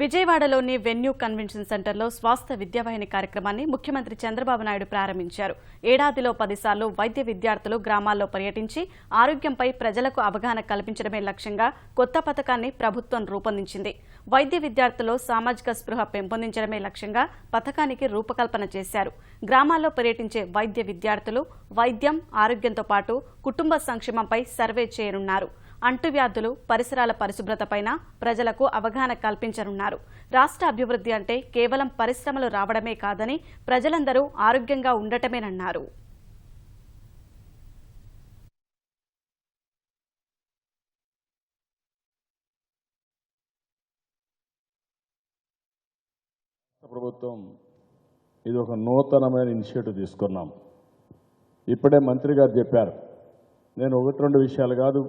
విజయవాడలోని venue convention సెంటర్లో స్వాస్థ్య విద్యావాహిని కార్యక్రమాన్ని ముఖ్యమంత్రి చంద్రబాబు నాయుడు ప్రారంభించారు. ఏడాదిలో 10 సార్లు వైద్య విద్యార్థులు గ్రామాల్లో పర్యటించి ఆరోగ్యంపై ప్రజలకు అవగాహన కల్పించడమే లక్ష్యంగా కొత్త పథకాన్ని ప్రభుత్వం రూపొందించింది. వైద్య విద్యార్థుల్లో సామాజిక స్పృహ పెంపొందించడమే లక్ష్యంగా పథకానికి రూపకల్పన చేశారు. గ్రామాల్లో పర్యటించే వైద్య విద్యార్థులు వైద్యం, ఆరోగ్యంతో పాటు కుటుంబ సంక్షేమంపై సర్వే చేయనున్నారు. అంటువ్యాధులు, పరిసరాల పరిశుభ్రతపైన ప్రజలకు అవగాహన కల్పించనున్నారు. రాష్ట్ర అభివృద్ధి అంటే కేవలం పరిశ్రమలు రావడమే కాదని ప్రజలందరూ ఆరోగ్యంగా ఉండటమేనన్నారు. ప్రభుత్వం ఇది ఒక నూతనమైన ఇనిషియేటివ్ తీసుకున్నాం. ఇప్పుడే మంత్రి గారు చెప్పారు. నేను 1-2 విషయాలు కాదు,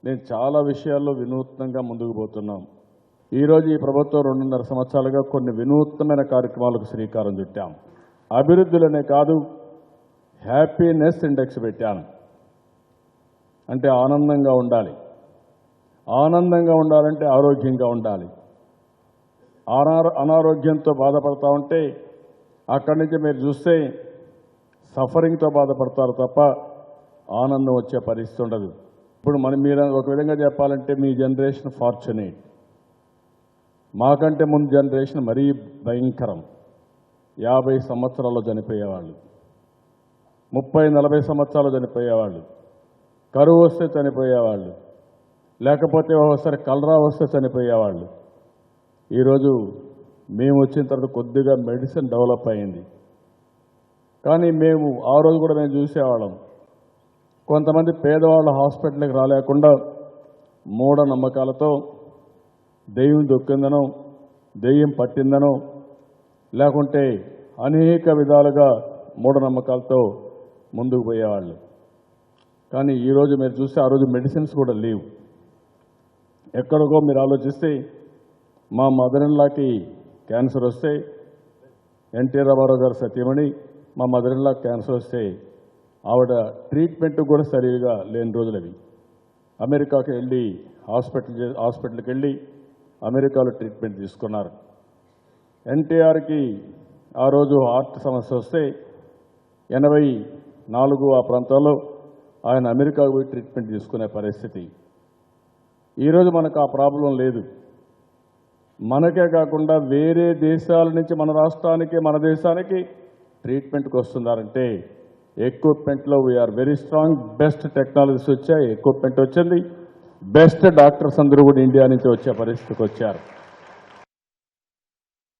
నేను చాలా విషయాల్లో వినూత్నంగా ముందుకు పోతున్నాం. ఈరోజు ఈ ప్రభుత్వం 2.5 సంవత్సరాలుగా కొన్ని వినూత్నమైన కార్యక్రమాలకు శ్రీకారం చుట్టాం. అభివృద్ధిలోనే కాదు, హ్యాపీనెస్ ఇండెక్స్ పెట్టాను. అంటే ఆనందంగా ఉండాలి. ఆనందంగా ఉండాలంటే ఆరోగ్యంగా ఉండాలి. అనారోగ్యంతో బాధపడతా ఉంటే అక్కడి నుంచి మీరు చూస్తే సఫరింగ్తో బాధపడతారు తప్ప ఆనందం వచ్చే పరిస్థితి ఉండదు. ఇప్పుడు మీరు ఒక విధంగా చెప్పాలంటే మీ జనరేషన్ ఫార్చునేట్. మాకంటే ముందు జనరేషన్ మరీ భయంకరం. 50 సంవత్సరాల్లో చనిపోయేవాళ్ళు, 30-40 సంవత్సరాలు చనిపోయేవాళ్ళు, కరువు వస్తే చనిపోయేవాళ్ళు, లేకపోతే ఒకసారి కలరా వస్తే చనిపోయేవాళ్ళు. ఈరోజు మేము వచ్చిన తర్వాత కొద్దిగా మెడిసిన్ డెవలప్ అయింది. కానీ ఆ రోజు కూడా మేము చూసేవాళ్ళం, కొంతమంది పేదవాళ్ళు హాస్పిటల్కి రాలేకుండా మూఢనమ్మకాలతో దెయ్యం దొక్కిందనో, దెయ్యం పట్టిందనో, లేకుంటే అనేక విధాలుగా మూఢనమ్మకాలతో ముందుకు పోయేవాళ్ళు. కానీ ఈరోజు మీరు చూస్తే ఆ రోజు మెడిసిన్స్ కూడా లేవు. ఎక్కడికో మీరు ఆలోచిస్తే మా మదర్-ఇన్-లాకి క్యాన్సర్ వస్తే, ఎన్టీ రామారావు గారు సత్యమణి మా మదర్-ఇన్-లా క్యాన్సర్ వస్తే ఆవిడ ట్రీట్మెంట్ కూడా సరిగా లేని రోజులు అవి. అమెరికాకి వెళ్ళి హాస్పిటల్కి వెళ్ళి అమెరికాలో ట్రీట్మెంట్ తీసుకున్నారు. ఎన్టీఆర్కి ఆ రోజు హార్ట్ సమస్య వస్తే 84 ఆ ప్రాంతాల్లో ఆయన అమెరికాకు పోయి ట్రీట్మెంట్ తీసుకునే పరిస్థితి. ఈరోజు మనకు ఆ ప్రాబ్లం లేదు. మనకే కాకుండా వేరే దేశాల నుంచి మన రాష్ట్రానికి, మన దేశానికి ట్రీట్మెంట్కి వస్తున్నారంటే ఎక్విప్మెంట్లో we're very strong. Best technologies వచ్చాయి, ఎక్విప్మెంట్ వచ్చింది, బెస్ట్ డాక్టర్స్ అందరూ కూడా ఇండియా నుంచి వచ్చే పరిస్థితికి వచ్చారు.